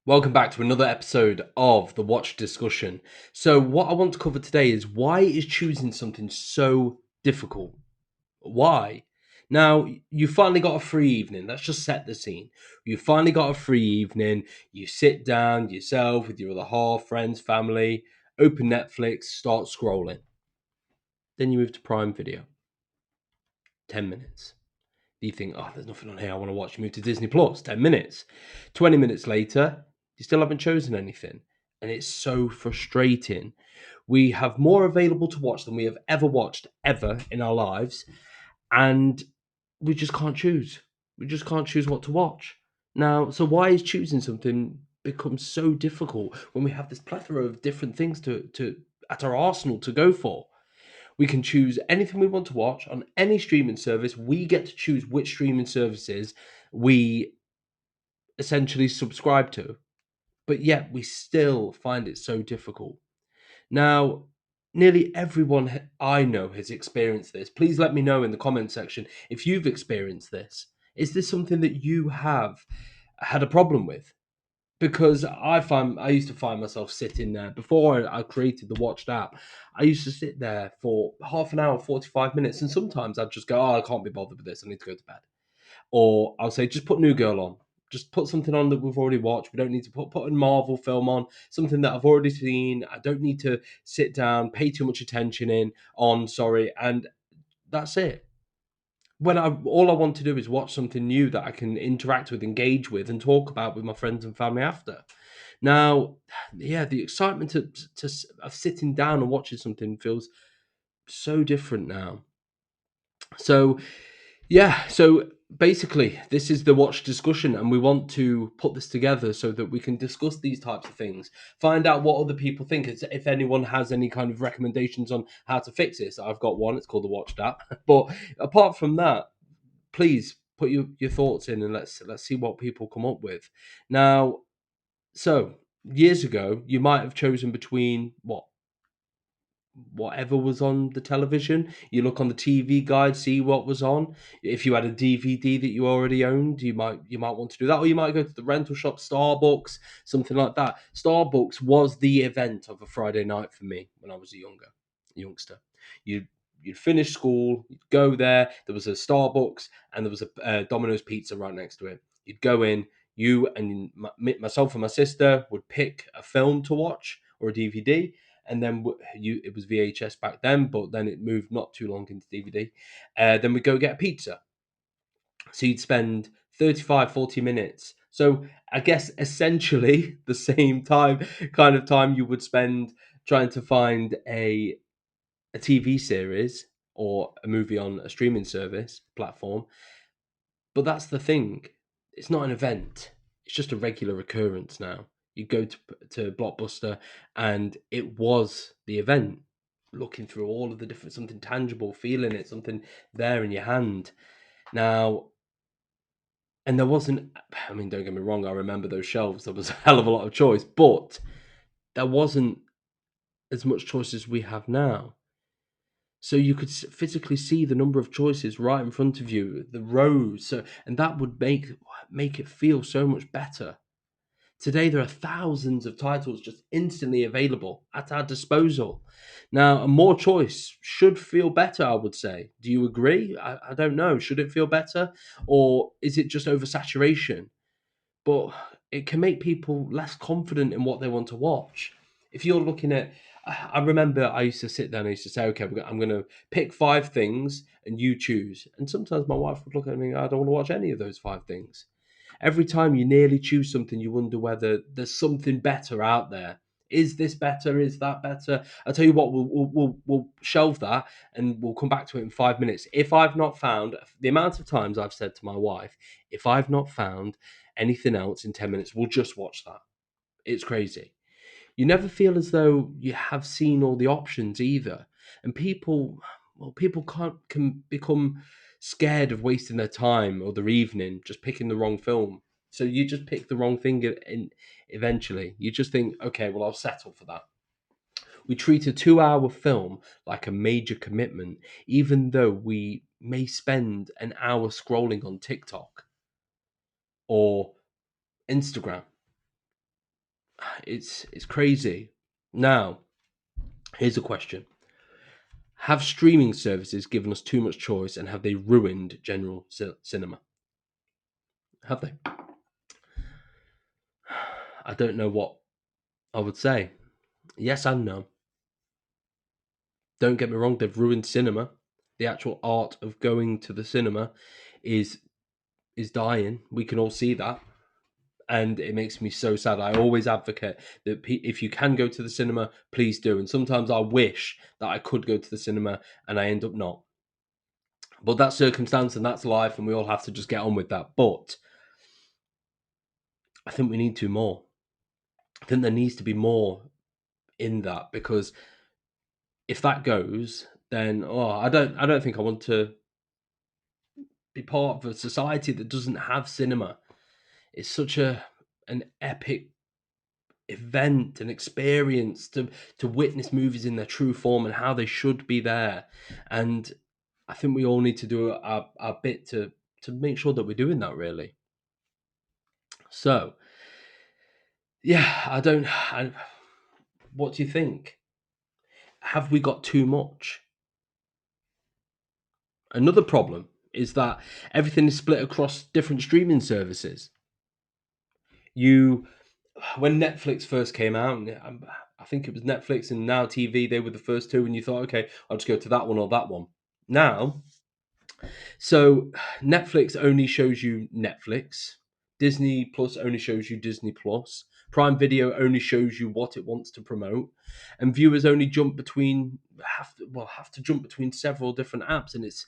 Welcome back to another episode of the Watch Discussion. So, what I want to cover today is why is choosing something so difficult? Why? Now, you finally got a free evening. Let's just set the scene. You finally got a free evening. You sit down yourself with your other half, friends, family, open Netflix, start scrolling. Then you move to Prime Video. 10 minutes. You think, oh, there's nothing on here I want to watch. You move to Disney Plus, 10 minutes. 20 minutes later, you still haven't chosen anything. And it's so frustrating. We have more available to watch than we have ever watched ever in our lives. And we just can't choose. We just can't choose what to watch. Now, so why is choosing something become so difficult when we have this plethora of different things to at our arsenal to go for? We can choose anything we want to watch on any streaming service. We get to choose which streaming services we essentially subscribe to, but yet we still find it so difficult. Now, nearly everyone I know has experienced this. Please let me know in the comment section if you've experienced this. Is this something that you have had a problem with? Because I used to find myself sitting there before I created the Watched app. I used to sit there for half an hour, 45 minutes, and sometimes I'd just go, "Oh, I can't be bothered with this. I need to go to bed." Or I'll say, "Just put New Girl on. Just put something on that we've already watched. We don't need to put a Marvel film on, something that I've already seen. I don't need to sit down, pay too much attention sorry, and that's it." When all I want to do is watch something new that I can interact with, engage with, and talk about with my friends and family after. Now, yeah, the excitement of sitting down and watching something feels so different now. So, yeah, so basically, this is the watch discussion, and we want to put this together so that we can discuss these types of things, find out what other people think. If anyone has any kind of recommendations on how to fix this, I've got one. It's called the Watched app. But apart from that, please put your thoughts in and let's see what people come up with. Now, so years ago, you might have chosen between whatever was on the television. You look on the TV guide, see what was on. If you had a DVD that you already owned, you might want to do that, or you might go to the rental shop, Starbucks, something like that. Starbucks was the event of a Friday night for me when I was a youngster. You You'd finish school, you'd go there. There was a Starbucks and there was a Domino's Pizza right next to it. You'd go in. You and myself and my sister would pick a film to watch or a DVD, and then it was VHS back then, but then it moved not too long into DVD. Then we go get a pizza. So you'd spend 35, 40 minutes. So I guess essentially the same time you would spend trying to find a TV series or a movie on a streaming service platform. But that's the thing. It's not an event. It's just a regular occurrence now. You go to Blockbuster, and it was the event. Looking through all of the different something tangible, feeling it, something there in your hand. Now, and there wasn't. I mean, don't get me wrong. I remember those shelves. There was a hell of a lot of choice, but there wasn't as much choice as we have now. So you could physically see the number of choices right in front of you, the rows, and that would make it feel so much better. Today, there are thousands of titles just instantly available at our disposal. Now, more choice should feel better, I would say. Do you agree? I don't know. Should it feel better? Or is it just oversaturation? But it can make people less confident in what they want to watch. If you're looking at, I remember I used to sit there and I used to say, okay, I'm going to pick five things and you choose. And sometimes my wife would look at me and I don't want to watch any of those five things. Every time you nearly choose something, you wonder whether there's something better out there. Is this better? Is that better? I'll tell you what, we'll shelve that and we'll come back to it in 5 minutes. If I've not found the amount of times I've said to my wife, if I've not found anything else in 10 minutes, we'll just watch that. It's crazy. You never feel as though you have seen all the options either. And people can become scared of wasting their time or their evening just picking the wrong film. So you just pick the wrong thing and eventually. You just think, okay, well, I'll settle for that. We treat a 2 hour film like a major commitment, even though we may spend an hour scrolling on TikTok or Instagram. it's crazy. Now, here's a question: have streaming services given us too much choice, and have they ruined general cinema? Have they? I don't know what I would say. Yes and no. Don't get me wrong, they've ruined cinema. The actual art of going to the cinema is is dying. We can all see that. And it makes me so sad. I always advocate that if you can go to the cinema, please do. And sometimes I wish that I could go to the cinema and I end up not. But that's circumstance and that's life, and we all have to just get on with that. But I think we need to more. I think there needs to be more in that, because if that goes, then I don't think I want to be part of a society that doesn't have cinema. It's such an epic event and experience to witness movies in their true form and how they should be there. And I think we all need to do our bit to make sure that we're doing that, really. So yeah, what do you think? Have we got too much? Another problem is that everything is split across different streaming services. You When Netflix first came out, and I think it was Netflix and Now TV, they were the first two, and you thought, okay, I'll just go to that one or that one. Now, so Netflix only shows you Netflix, Disney Plus only shows you Disney Plus, Prime Video only shows you what it wants to promote, and viewers only have to jump between several different apps, and it's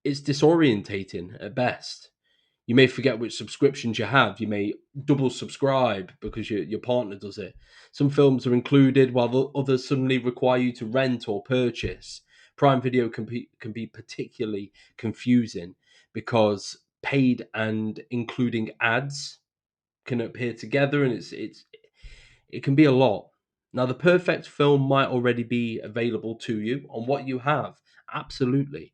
disorientating at best. You may forget which subscriptions you have. You may double subscribe because your partner does it. Some films are included while others suddenly require you to rent or purchase. Prime Video can be particularly confusing because paid and including ads can appear together, and it can be a lot. Now, the perfect film might already be available to you on what you have, absolutely,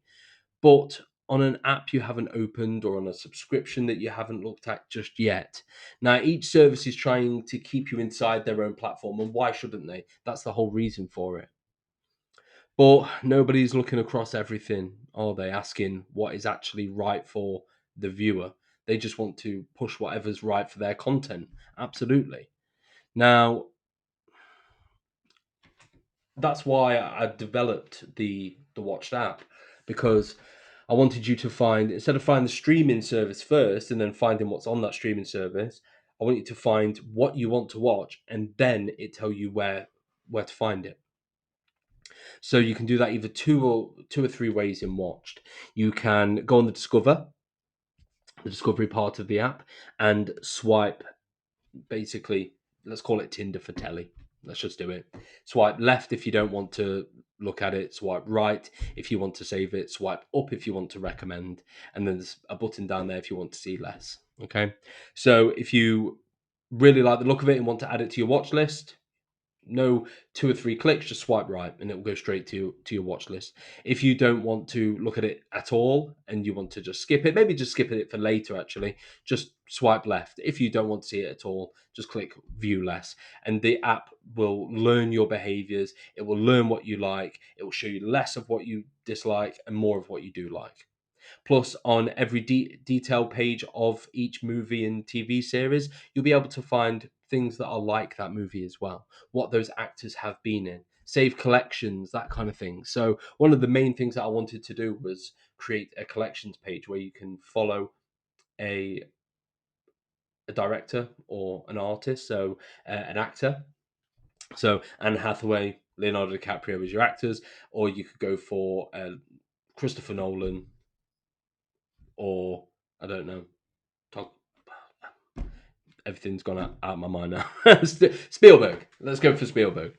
but on an app you haven't opened or on a subscription that you haven't looked at just yet. Now, each service is trying to keep you inside their own platform, and why shouldn't they? That's the whole reason for it. But nobody's looking across everything, are they? Asking what is actually right for the viewer. They just want to push whatever's right for their content. Absolutely. Now, that's why I developed the Watched app, because I wanted you to find, instead of finding the streaming service first and then finding what's on that streaming service, I want you to find what you want to watch and then it tell you where to find it. So you can do that either two or three ways in Watched. You can go on the discovery part of the app, and swipe, basically, let's call it Tinder for telly. Let's just do it. Swipe left if you don't want to look at it, swipe right if you want to save it, swipe up if you want to recommend, and then there's a button down there if you want to see less. Okay. So if you really like the look of it and want to add it to your watch list, no two or three clicks, just swipe right and it will go straight to your watch list. If you don't want to look at it at all and you want to just skip it, maybe just skip it for later, actually, just swipe left. If you don't want to see it at all, just click view less, and the app will learn your behaviors. It will learn what you like. It will show you less of what you dislike and more of what you do like. Plus, on every detail page of each movie and TV series, you'll be able to find things that are like that movie as well, what those actors have been in, save collections, that kind of thing. So, one of the main things that I wanted to do was create a collections page where you can follow a, a director or an artist, so an actor. So, Anne Hathaway, Leonardo DiCaprio as your actors, or you could go for Christopher Nolan, or I don't know, Tom, everything's gone out of my mind now. Spielberg. Let's go for Spielberg.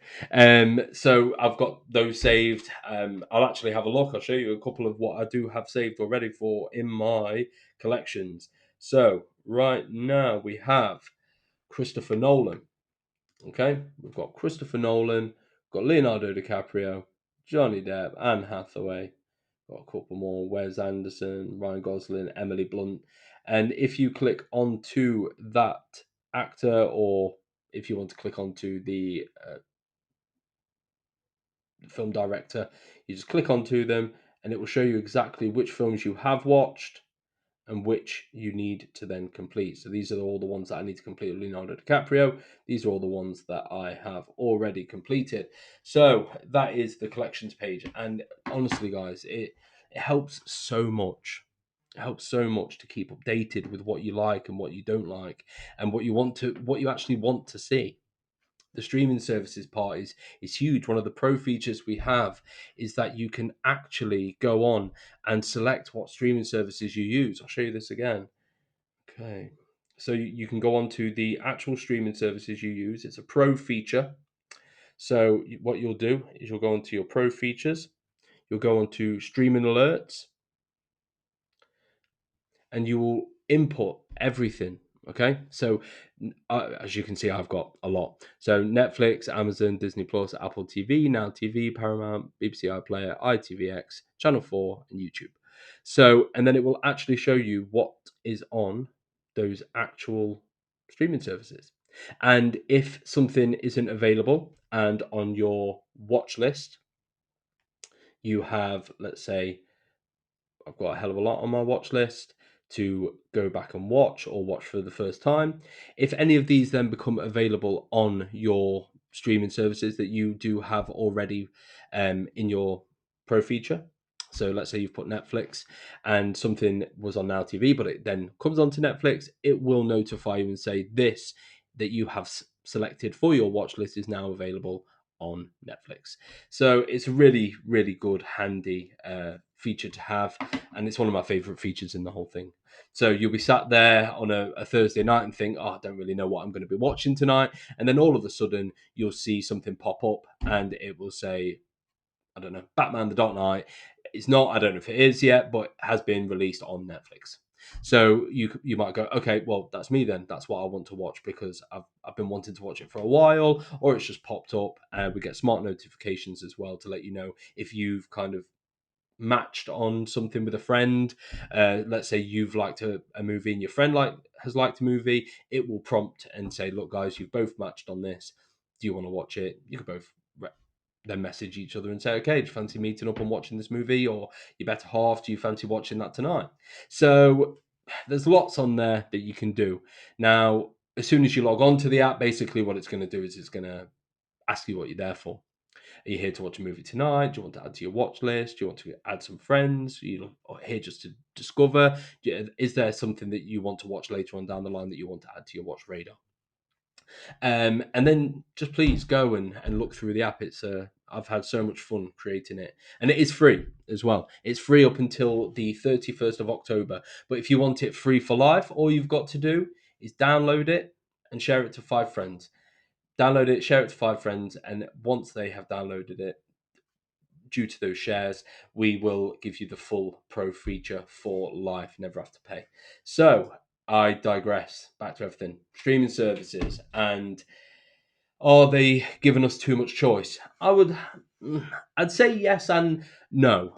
So I've got those saved. I'll actually have a look. I'll show you a couple of what I do have saved already for in my collections. So right now we have Christopher Nolan. Okay, we've got Christopher Nolan, we've got Leonardo DiCaprio, Johnny Depp, Anne Hathaway. Got a couple more: Wes Anderson, Ryan Gosling, Emily Blunt. And if you click onto that actor or if you want to click onto the film director, you just click onto them and it will show you exactly which films you have watched and which you need to then complete. So these are all the ones that I need to complete with Leonardo DiCaprio. These are all the ones that I have already completed. So that is the collections page. And honestly, guys, it helps so much. It helps so much to keep updated with what you like and what you don't like and what you actually want to see. The streaming services part is huge. One of the pro features we have is that you can actually go on and select what streaming services you use. I'll show you this again. Okay. So you can go on to the actual streaming services you use. It's a pro feature. So what you'll do is you'll go into your pro features, you'll go onto streaming alerts, and you will input everything. Okay, so as you can see, I've got a lot. So Netflix, Amazon, Disney Plus, Apple TV, Now TV, Paramount, BBC iPlayer, ITVX, Channel 4, and YouTube. So, and then it will actually show you what is on those actual streaming services. And if something isn't available and on your watch list, you have, let's say, I've got a hell of a lot on my watch list to go back and watch or watch for the first time. If any of these then become available on your streaming services that you do have already in your pro feature, so let's say you've put Netflix and something was on Now TV, but it then comes onto Netflix, it will notify you and say this that you have selected for your watch list is now available on Netflix. So it's a really, really good, handy feature to have, and it's one of my favorite features in the whole thing. So you'll be sat there on a Thursday night and think, oh, I don't really know what I'm going to be watching tonight. And then all of a sudden, you'll see something pop up and it will say, I don't know, Batman the Dark Knight. It's not, I don't know if it is yet, but has been released on Netflix. So you might go, okay, well that's me then. That's what I want to watch because I've been wanting to watch it for a while, or it's just popped up. And we get smart notifications as well to let you know if you've kind of matched on something with a friend. Let's say you've liked a movie and your friend has liked a movie. It will prompt and say, look, guys, you've both matched on this. Do you want to watch it? You could both then message each other and say, okay, do you fancy meeting up and watching this movie? Or your better half, do you fancy watching that tonight? So there's lots on there that you can do. Now, as soon as you log on to the app, basically what it's going to do is it's going to ask you what you're there for. Are you here to watch a movie tonight? Do you want to add to your watch list? Do you want to add some friends? Are you here just to discover? Is there something that you want to watch later on down the line that you want to add to your watch radar? And then just please go and look through the app. I've had so much fun creating it, and it is free as well. It's free up until the 31st of October. But if you want it free for life, all you've got to do is download it and share it to 5 friends. Download it, share it to 5 friends, and once they have downloaded it, due to those shares, we will give you the full pro feature for life, never have to pay. So I digress. Back to everything. Streaming services, and are they giving us too much choice? I'd say yes and no.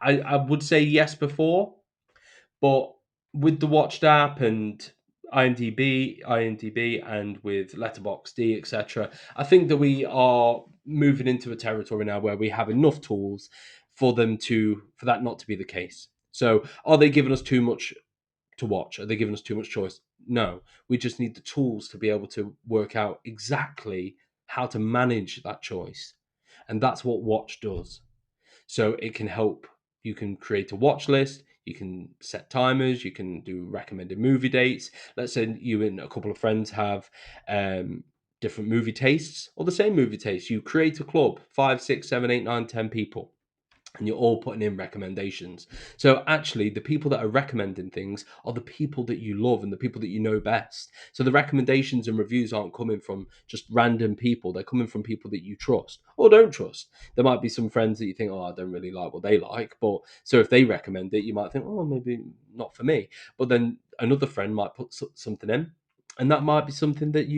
I would say yes before, but with the Watched app and IMDb, and with Letterboxd, etc., I think that we are moving into a territory now where we have enough tools for that not to be the case. So, are they giving us too much to watch? Are they giving us too much choice? No, we just need the tools to be able to work out exactly how to manage that choice, and that's what Watch does. So it can help. You can create a watch list. You can set timers. You can do recommended movie dates. Let's say you and a couple of friends have different movie tastes or the same movie taste. You create a club, 5, 6, 7, 8, 9, 10 people, and you're all putting in recommendations. So actually, the people that are recommending things are the people that you love and the people that you know best. So the recommendations and reviews aren't coming from just random people. They're coming from people that you trust or don't trust. There might be some friends that you think, oh, I don't really like what they like. But so if they recommend it, you might think, oh, maybe not for me. But then another friend might put something in, and that might be something that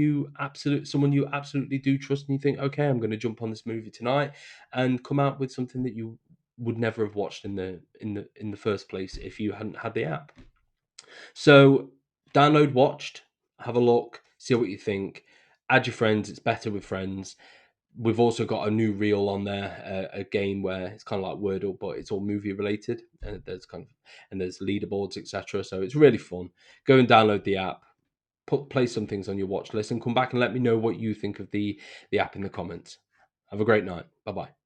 someone you absolutely do trust, and you think, okay, I'm going to jump on this movie tonight and come out with something that you would never have watched in the first place if you hadn't had the app. So download Watched, have a look, see what you think. Add your friends. It's better with friends. We've also got a new reel on there, a game where it's kind of like Wordle, but it's all movie related, and there's leaderboards, etc. So it's really fun. Go and download the app, play some things on your watch list, and come back and let me know what you think of the app in the comments. Have a great night. Bye bye.